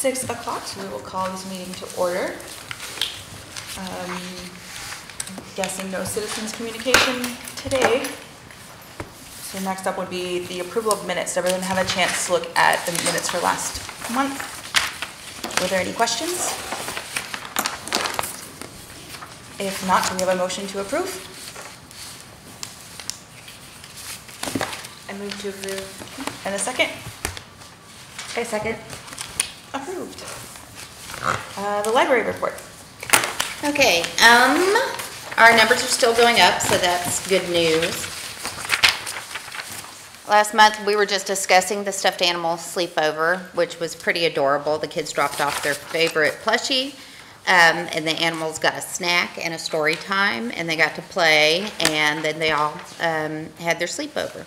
6 o'clock, so we will call this meeting to order. I'm guessing no citizens communication today. So next up would be the approval of minutes. Did everyone have a chance to look at the minutes for last month? Were there any questions? If not, do we have a motion to approve? I move to approve. And a second? I second. Approved. The library report. Okay, our numbers are still going up, so that's good news. Last month, we were just discussing the stuffed animal sleepover, which was pretty adorable. The kids dropped off their favorite plushie, and the animals got a snack and a story time, and they got to play, and then they all had their sleepover.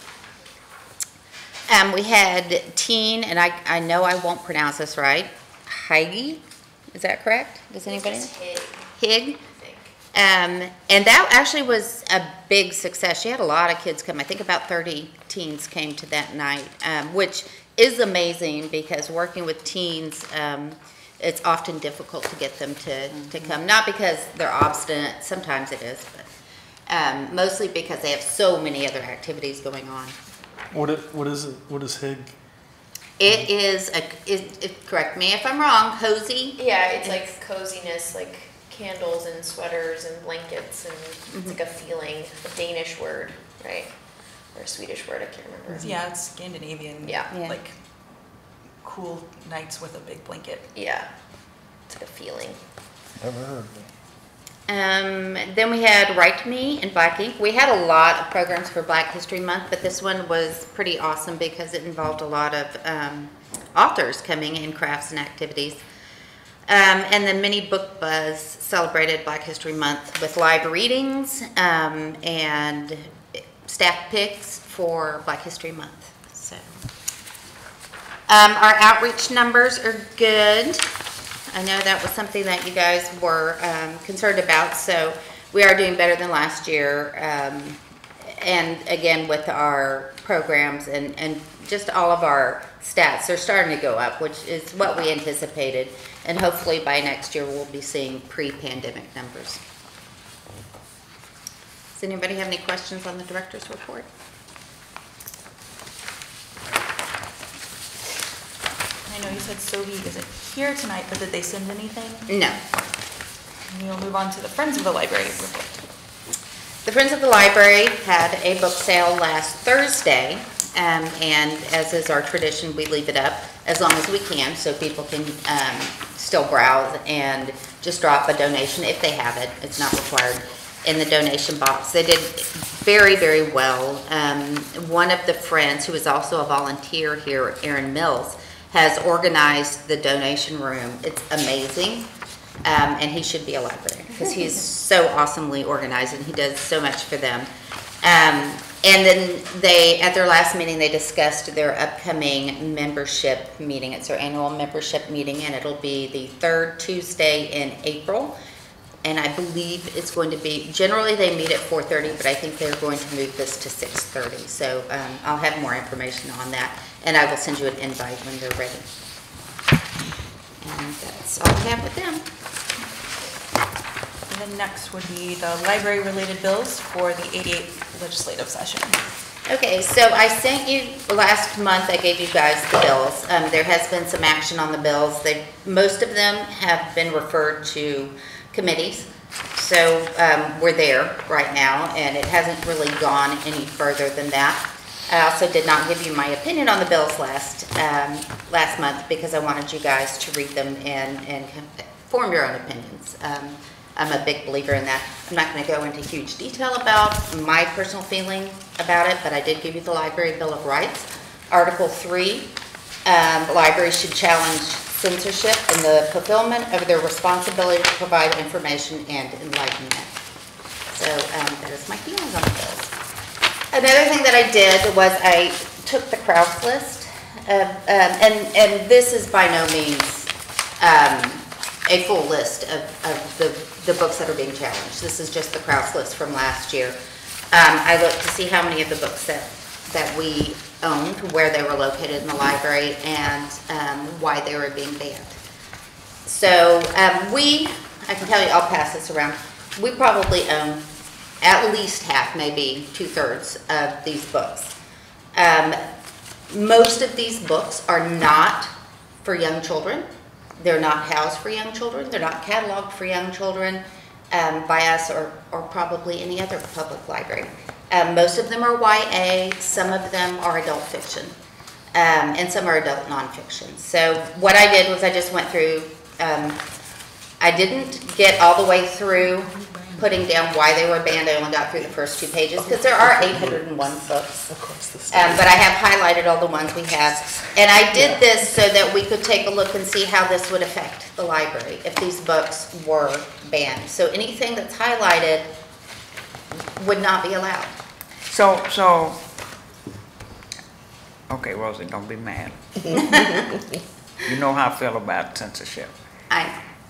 We had Teen, and I know I won't pronounce this right, Heige, is that correct? Does anybody know? Hig. And that actually was a big success. She had a lot of kids come. I think about 30 teens came to that night, which is amazing because working with teens, it's often difficult to get them to come. Not because they're obstinate, sometimes it is, but mostly because they have so many other activities going on. What is it? What is HIG? It is, correct me if I'm wrong, cozy? Yeah, it's like coziness, like candles and sweaters and blankets, and it's like a feeling, a Danish word, right? Or a Swedish word, I can't remember. Yeah, it's Scandinavian. Yeah. Like cool nights with a big blanket. Yeah, it's like a feeling. Never heard of it. Then we had Write to Me and Black Ink. We had a lot of programs for Black History Month, but this one was pretty awesome because it involved a lot of authors coming in crafts and activities. And the Mini Book Buzz celebrated Black History Month with live readings and staff picks for Black History Month. So, our outreach numbers are good. I know that was something that you guys were concerned about, so we are doing better than last year. And again, with our programs and just all of our stats, they're starting to go up, which is what we anticipated. And hopefully by next year, we'll be seeing pre-pandemic numbers. Does anybody have any questions on the director's report? I know you said Sophie isn't here tonight, but did they send anything? No. And we'll move on to the Friends of the Library report. The Friends of the Library had a book sale last Thursday, and as is our tradition, we leave it up as long as we can so people can still browse and just drop a donation if they have it. It's not required in the donation box. They did very, very well. One of the friends, who is also a volunteer here, Aaron Mills, has organized the donation room. It's amazing, and he should be a librarian because he's so awesomely organized and he does so much for them. And then at their last meeting, they discussed their upcoming membership meeting. It's their annual membership meeting, and it'll be the third Tuesday in April. And I believe it's going to be, generally they meet at 4:30, but I think they're going to move this to 6:30. So I'll have more information on that, and I will send you an invite when they're ready. And that's all I have with them. And then next would be the library-related bills for the 88th legislative session. Okay, so I sent you, last month I gave you guys the bills. There has been some action on the bills. Most of them have been referred to committees. So we're there right now, and it hasn't really gone any further than that. I also did not give you my opinion on the bills last month because I wanted you guys to read them and form your own opinions. I'm a big believer in that. I'm not going to go into huge detail about my personal feeling about it, but I did give you the Library Bill of Rights. Article 3, libraries should challenge censorship in the fulfillment of their responsibility to provide information and enlightenment. So that is my feelings on the bills. Another thing that I did was I took the Krauss list, and this is by no means a full list of the books that are being challenged. This is just the Krauss list from last year. I looked to see how many of the books that we owned, where they were located in the library, and why they were being banned. So I can tell you, I'll pass this around. We probably own at least half, maybe 2/3 of these books. Most of these books are not for young children. They're not housed for young children. They're not cataloged for young children by us or probably any other public library. Most of them are YA, some of them are adult fiction, and some are adult nonfiction. So what I did was I just went through, I didn't get all the way through putting down why they were banned. I only got through the first 2 pages because there are 801 books. But I have highlighted all the ones we have. And I did this so that we could take a look and see how this would affect the library if these books were banned. So anything that's highlighted would not be allowed. So, okay, Rosie, don't be mad. You know how I feel about censorship.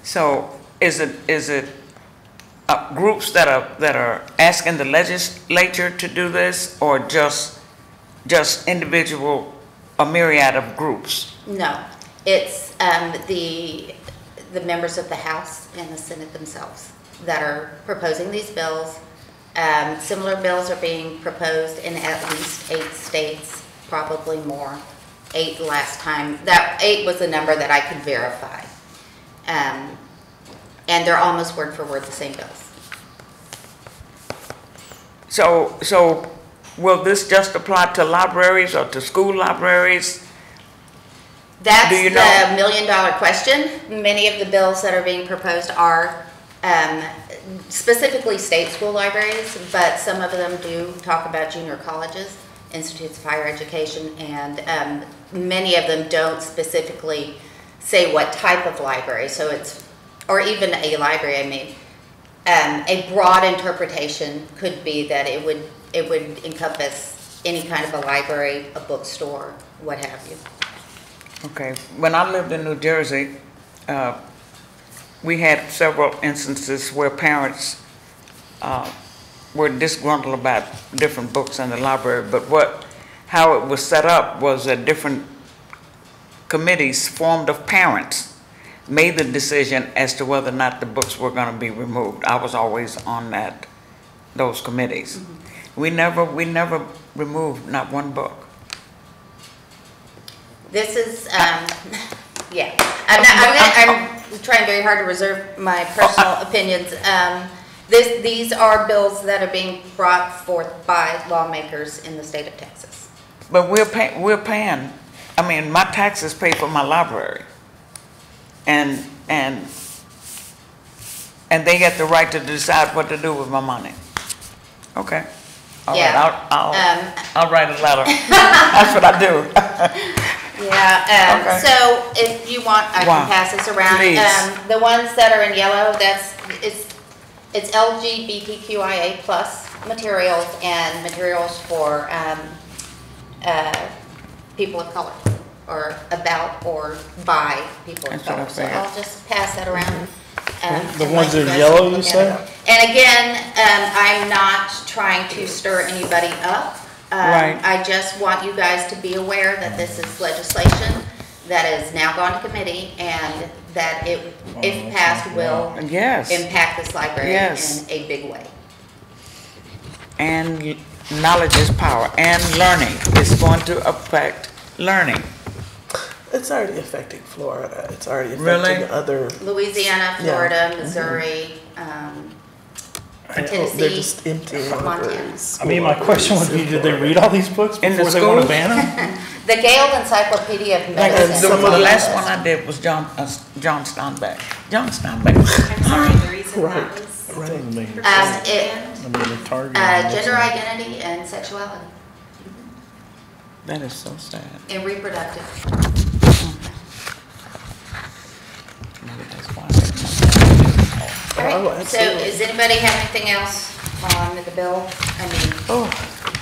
So, is it groups that are asking the legislature to do this, or just individual, a myriad of groups? No, it's the members of the House and the Senate themselves that are proposing these bills. Similar bills are being proposed in at least 8 states, probably more. 8 last time. That 8 was the number that I could verify. And they're almost word for word the same bills. So will this just apply to libraries or to school libraries? That's Do you the know? million-dollar question. Many of the bills that are being proposed are specifically state school libraries, but some of them do talk about junior colleges, institutes of higher education, and many of them don't specifically say what type of library. So it's, or even a library, I mean. A broad interpretation could be that it would encompass any kind of a library, a bookstore, what have you. Okay, when I lived in New Jersey, we had several instances where parents were disgruntled about different books in the library, but how it was set up was that different committees formed of parents made the decision as to whether or not the books were going to be removed. I was always on those committees. Mm-hmm. We never removed not one book. This is, yeah. I'm trying very hard to reserve my personal opinions. These are bills that are being brought forth by lawmakers in the state of Texas. But we're paying. I mean, my taxes pay for my library. And they get the right to decide what to do with my money. Okay. All Yeah. right. I'll write a letter. That's what I do. Yeah. Okay. So if you want, I Wow. can pass this around. Please. The ones that are in yellow, it's LGBTQIA plus materials and materials for people of color, or about or by people of That's what color. I So figured. I'll just pass that around. The and ones let in guys yellow, look you at say? it. And again, I'm not trying to stir anybody up. Right. I just want you guys to be aware that this is legislation that has now gone to committee, and that it, if passed, will Yes. impact this library Yes. in a big way. And knowledge is power. And learning is going to affect learning. It's already affecting Florida. It's already Really? affecting other. Louisiana, Yeah. Florida, Missouri, They're Tennessee, just emptying Montana. libraries. I mean, my question would be, did they read all these books In the before they want to schools? ban them? The Gale Encyclopedia of And Medicine. some The of the- last one I did was John Steinbeck. John Steinbeck. I'm sorry, the reason Right. that was. Right. I mean, It, they're targeting gender this. identity and sexuality That is so sad. and reproductive. Maybe that's why. All Oh, right, so absolutely. does anybody have anything else on the bill? I mean, Oh,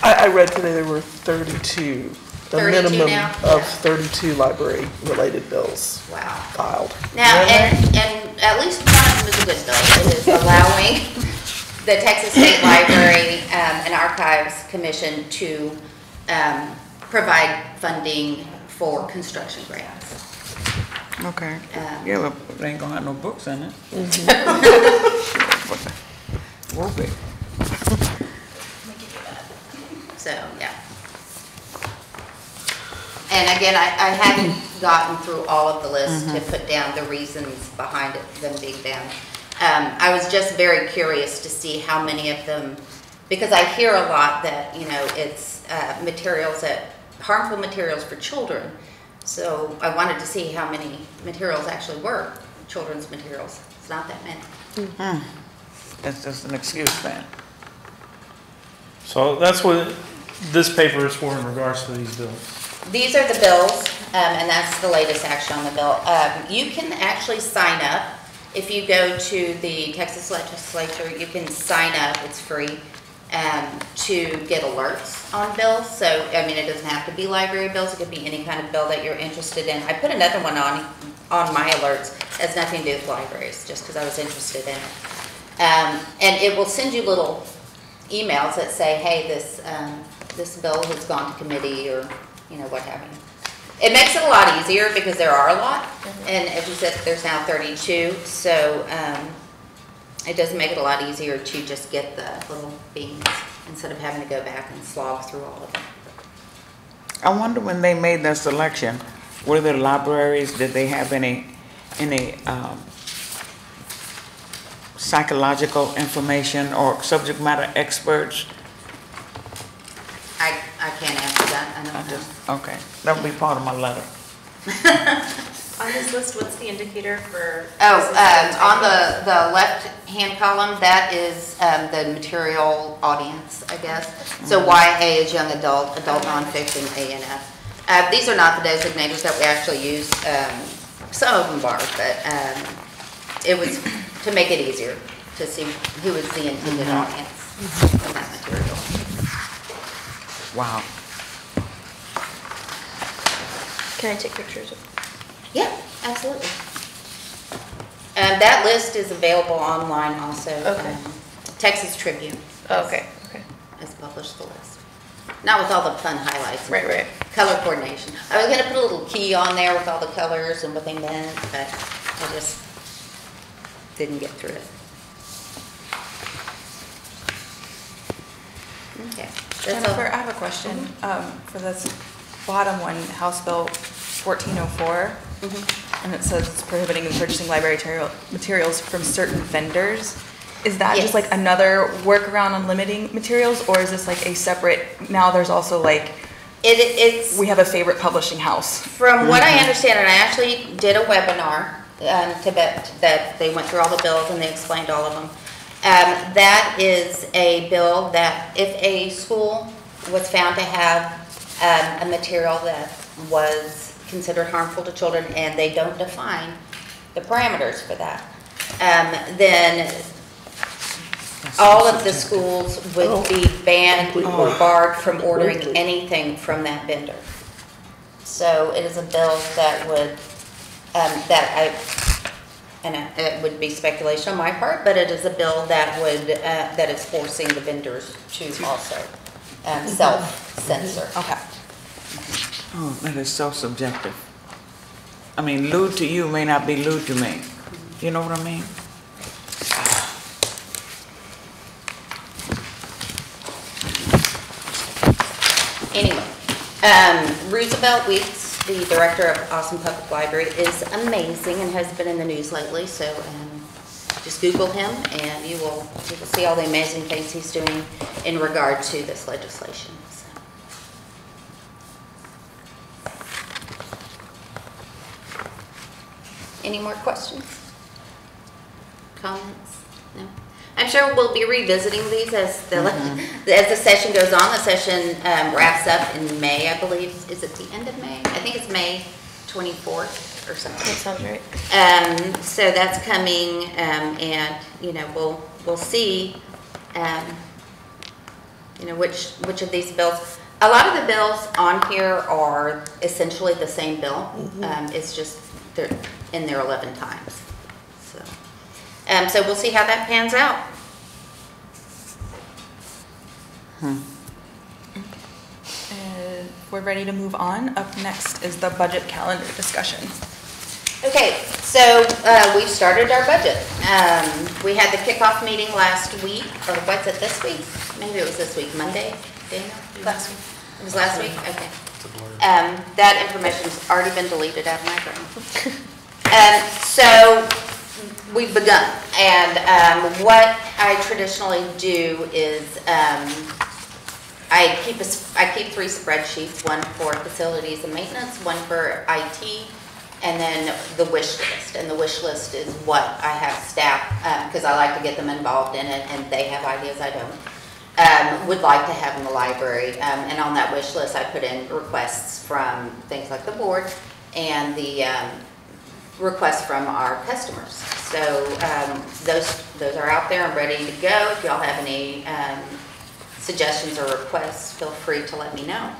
I read today there were 32, the 32 minimum now? of Yeah. 32 library-related bills wow. filed. Now, and at least one of them is a good bill. It is allowing the Texas State Library and Archives Commission to provide funding for construction grants. Okay. Um, Yeah, but they ain't gonna have no books in it. Will be. So, yeah. And again, I hadn't gotten through all of the list to put down the reasons behind it, them being down. I was just very curious to see how many of them, because I hear a lot that, you know, it's harmful materials for children. So I wanted to see how many materials actually were children's materials. It's not that many. That's just an excuse then. So that's what this paper is for in regards to these bills. These are the bills, and that's the latest action on the bill. You can actually sign up. If you go to the Texas Legislature, you can sign up, it's free, to get alerts on bills. So, I mean, it doesn't have to be library bills, it could be any kind of bill that you're interested in. I put another one on my alerts, it has nothing to do with libraries, just because I was interested in it. And it will send you little emails that say, hey, this bill has gone to committee, or, you know, what have you. It makes it a lot easier because there are a lot, and as you said, there's now 32, so it does make it a lot easier to just get the little beans instead of having to go back and slog through all of them. I wonder when they made their selection, were there libraries, did they have any psychological information or subject matter experts? I can't answer that, I don't know. Okay, that would be part of my letter. On this list, what's the indicator for? On the left-hand column, that is the material audience, I guess. So YA is young adult, adult nonfiction, A&F. These are not the designators that we actually use. Some of them are, but it was to make it easier to see who is the intended audience for that material. Wow. Can I take pictures of? Yeah, absolutely. That list is available online also. Okay. Texas Tribune. Okay, okay. Has published the list. Not with all the fun highlights. Right. Color coordination. I was gonna put a little key on there with all the colors and what they meant, but I just didn't get through it. Okay. That's all. Jennifer, I have a question for this bottom one, House Bill 1404. And it says it's prohibiting the purchasing library materials from certain vendors. Is that just Yes. like another workaround on limiting materials, or is this like a separate, now there's also like, It's, we have a favorite publishing house? from what I understand, and I actually did a webinar that they went through all the bills and they explained all of them. That is a bill that if a school was found to have a material that was considered harmful to children and they don't define the parameters for that, then all of the schools would be banned or barred from ordering anything from that vendor. So it is a bill that would, and it would be speculation on my part, but it is a bill that would, that is forcing the vendors to also self-censor. Okay. Oh, that is so subjective. I mean, lewd to you may not be lewd to me. You know what I mean? Anyway, Roosevelt Weeks, the director of Austin Public Library, is amazing and has been in the news lately, so just Google him and you will see all the amazing things he's doing in regard to this legislation. So. Any more questions? Comments? No? I'm sure we'll be revisiting these as the session goes on. The session wraps up in May, I believe. Is it the end of May? I think it's May 24th or something. That sounds right. So that's coming, and we'll see, which of these bills. A lot of the bills on here are essentially the same bill. It's just they're in there 11 times. So we'll see how that pans out. We're ready to move on. Up next is the budget calendar discussion. Okay, so we started our budget. We had the kickoff meeting last week, or what's it, this week? Maybe it was this week, Monday, Dana? Last week. It was last week, okay. That information's already been deleted out of my brain. So we've begun, and what I traditionally do is I keep 3 spreadsheets, one for facilities and maintenance, one for IT, and then the wish list. And the wish list is what I have staff, because I like to get them involved in it, and they have ideas I don't, would like to have in the library. And on that wish list, I put in requests from things like the board and the requests from our customers. So those are out there and ready to go. If y'all have any suggestions or requests, feel free to let me know.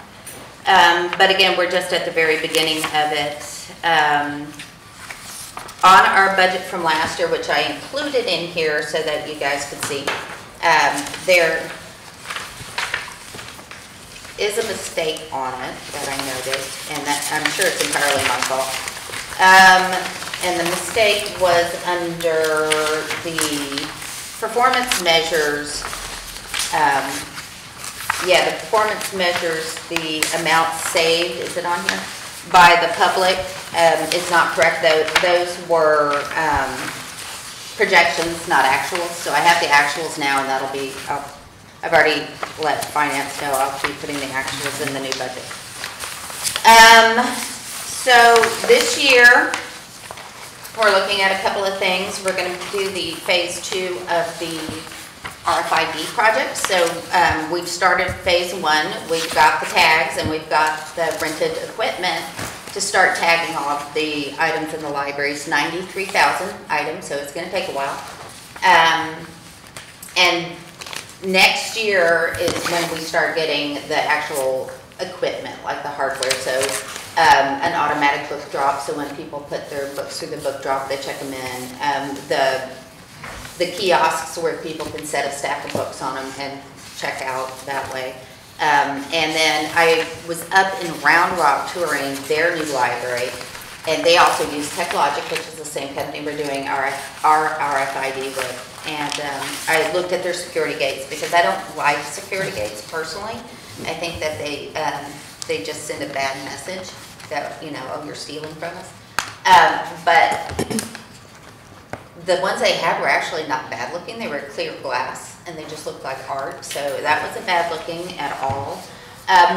But again, we're just at the very beginning of it. On our budget from last year, which I included in here so that you guys could see, there is a mistake on it that I noticed, and that I'm sure it's entirely my fault. And the mistake was under the performance measures. Yeah, the performance measures, the amount saved, is it on here? By the public is not correct. Those were projections, not actuals. So I have the actuals now, and that'll be, I've already let finance know I'll be putting the actuals in the new budget. So this year, we're looking at a couple of things. We're going to do the phase 2 of the RFID project. So we've started phase 1. We've got the tags and we've got the rented equipment to start tagging all of the items in the library. It's 93,000 items, so it's going to take a while. And next year is when we start getting the actual equipment, like the hardware. So an automatic book drop, so when people put their books through the book drop, they check them in. The kiosks where people can set a stack of books on them and check out that way. And then I was up in Round Rock touring their new library, and they also use TechLogic, which is the same company we're doing our RFID with. And I looked at their security gates because I don't like security gates personally. I think that they just send a bad message that, you know, oh, you're stealing from us. But the ones they had were actually not bad looking. They were clear glass and they just looked like art. So that wasn't bad looking at all.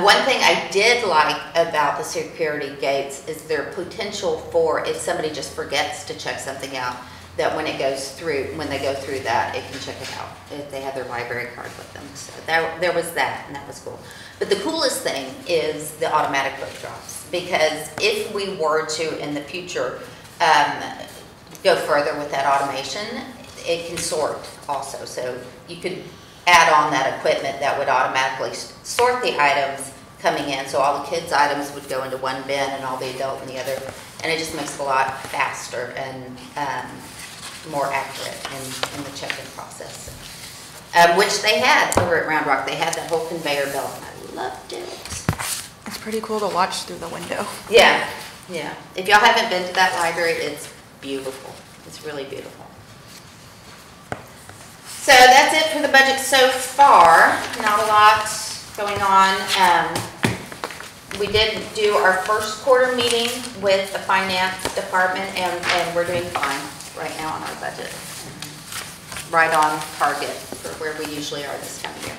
One thing I did like about the security gates is their potential for, if somebody just forgets to check something out, that when they go through that, it can check it out if they have their library card with them. So there was that, and that was cool. But the coolest thing is the automatic book drops, because if we were to in the future go further with that automation, it can sort also. So you could add on that equipment that would automatically sort the items coming in. So all the kids' items would go into one bin and all the adult in the other. And it just makes it a lot faster and more accurate in the check-in process. Which they had over at Round Rock. They had that whole conveyor belt, and I loved it. It's pretty cool to watch through the window. Yeah, yeah. If y'all haven't been to that library, it's beautiful. It's really beautiful. So that's it for the budget so far. Not a lot going on. We did do our first quarter meeting with the finance department, and we're doing fine right now on our budget. Right on target for where we usually are this time of year.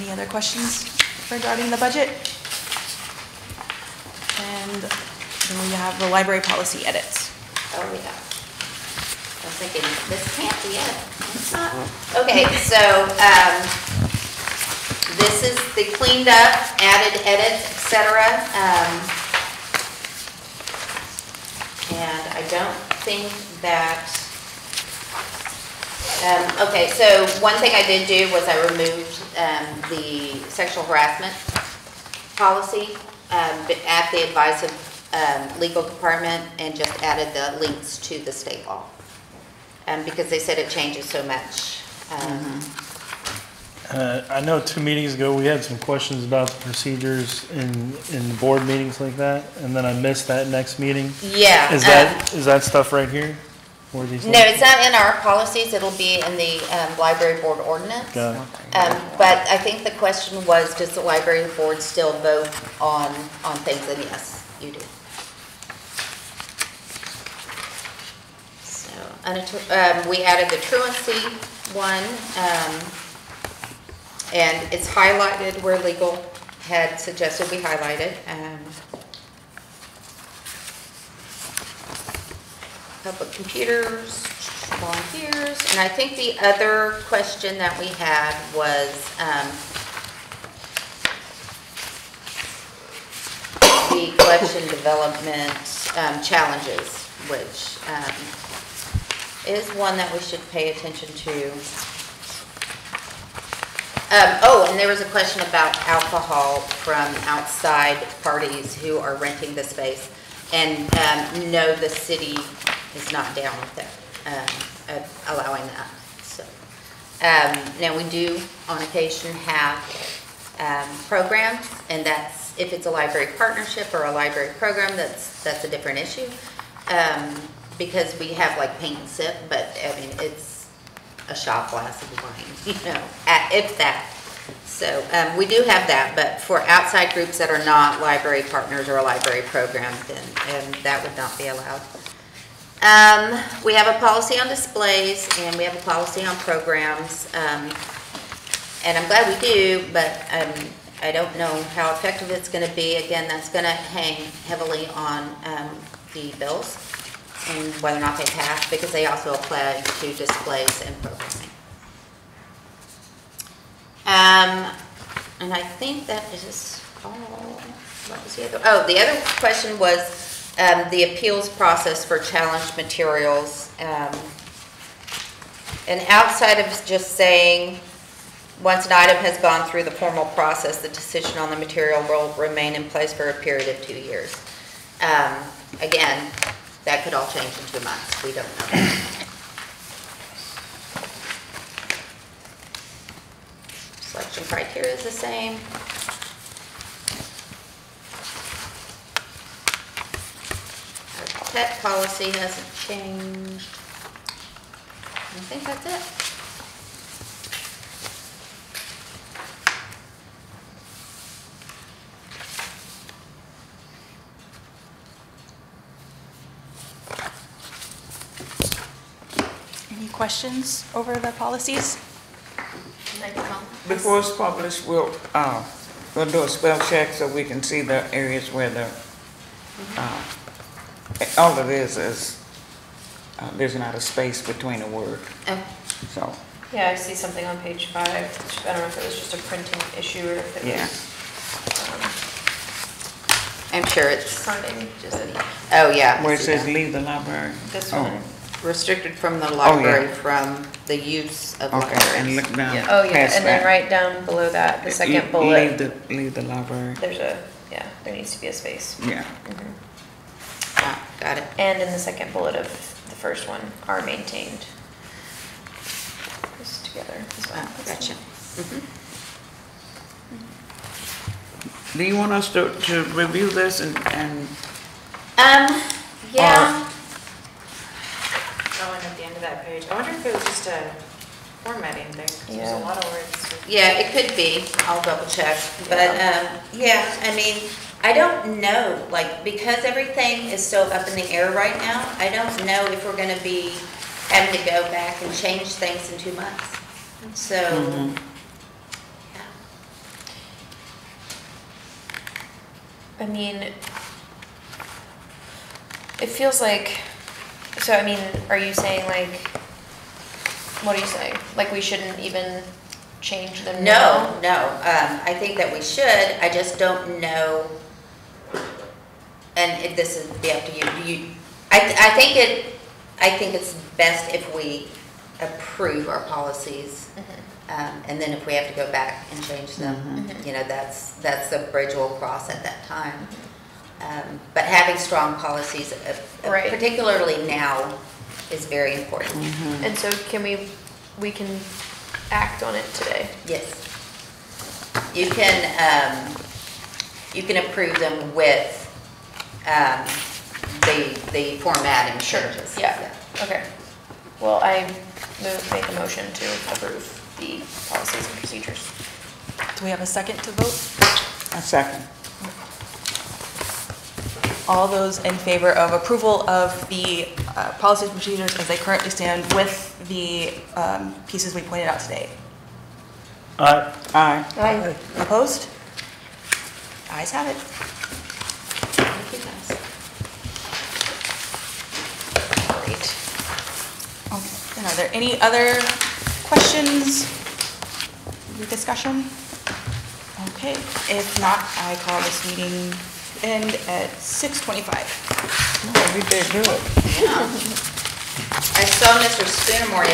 Any other questions regarding the budget? And then we have the library policy edits. Oh, yeah. I was thinking, this can't be it. It's not. Okay, so this is the cleaned up, added edits, etc. And I don't think that, okay, so one thing I did do was I removed the sexual harassment policy at the advice of legal department, and just added the links to the state law. Because they said it changes so much. I know 2 meetings ago, we had some questions about the procedures in board meetings like that, and then I missed that next meeting. Yeah. Is that stuff right here? Where these No, it's not in our policies, it'll be in the library board ordinance. Got it. But I think the question was, does the library board still vote on things? And yes, you do. So, we added the truancy one, and it's highlighted where legal had suggested we highlighted. Public computers, volunteers, and I think the other question that we had was the collection development challenges, which is one that we should pay attention to. Oh, and there was a question about alcohol from outside parties who are renting the space. And no, the city is not down with that, allowing that. So now we do on occasion have programs, and that's if it's a library partnership or a library program, that's a different issue, because we have like paint and sip, but I mean it's a shot glass of wine, you know, if that. So we do have that, but for outside groups that are not library partners or a library program, then that would not be allowed. We have a policy on displays, and we have a policy on programs, and I'm glad we do, but I don't know how effective it's going to be. Again, that's going to hang heavily on the bills and whether or not they pass, because they also apply to displays and programming. And I think that is all. What was the other? Oh, the other question was the appeals process for challenged materials. And outside of just saying, once an item has gone through the formal process, the decision on the material will remain in place for a period of 2 years. Again, that could all change in 2 months. We don't know. Selection criteria is the same. Our pet policy hasn't changed. I think that's it. Any questions over the policies? Before it's published, we'll do a spell check so we can see the areas where all it is there's not a space between a word, Oh, so, Yeah, I see something on page 5. I don't know if it was just a printing issue or if it yeah. was I'm sure it's, fronting, just oh yeah. Where it says leave the library. this Oh. one. Restricted from the library yeah. from the use of Okay, and libraries. look down Yeah. Oh, yeah, past and then that. right down below that, the second bullet, Leave the library, there's there needs to be a space. yeah. Ah, got it. And in the second bullet of the first one, are maintained. This together as well. Ah, gotcha. Do you want us to review this and Yeah, Oh, and at the end of that page, I wonder if it was just a formatting thing, 'cause there's Yeah. a lot of words. yeah, it could be. I'll double check. But, yeah, I mean, I don't know, like, because everything is so up in the air right now, I don't know if we're gonna be having to go back and change things in 2 months. So, yeah. I mean, it feels like, so I mean, are you saying like, what are you saying? Like we shouldn't even change them now? No, I think that we should, I just don't know, and this is be up to you. I think it's best if we approve our policies, and then if we have to go back and change them, you know, that's the bridge we'll cross at that time. But having strong policies, Right. particularly now, is very important. And so can we can act on it today. Yes. You can approve them with, the formatting changes. Yeah, okay. Well, I make a motion to approve the policies and procedures. Do we have a second to vote? A second. All those in favor of approval of the policies and procedures as they currently stand with the pieces we pointed out today? Aye. Aye. Opposed? Ayes have it. Thank you, guys. Great. Okay, and are there any other questions, discussion? Okay, if not, I call this meeting end at 6:25. We did good. I saw Mr. Spooner more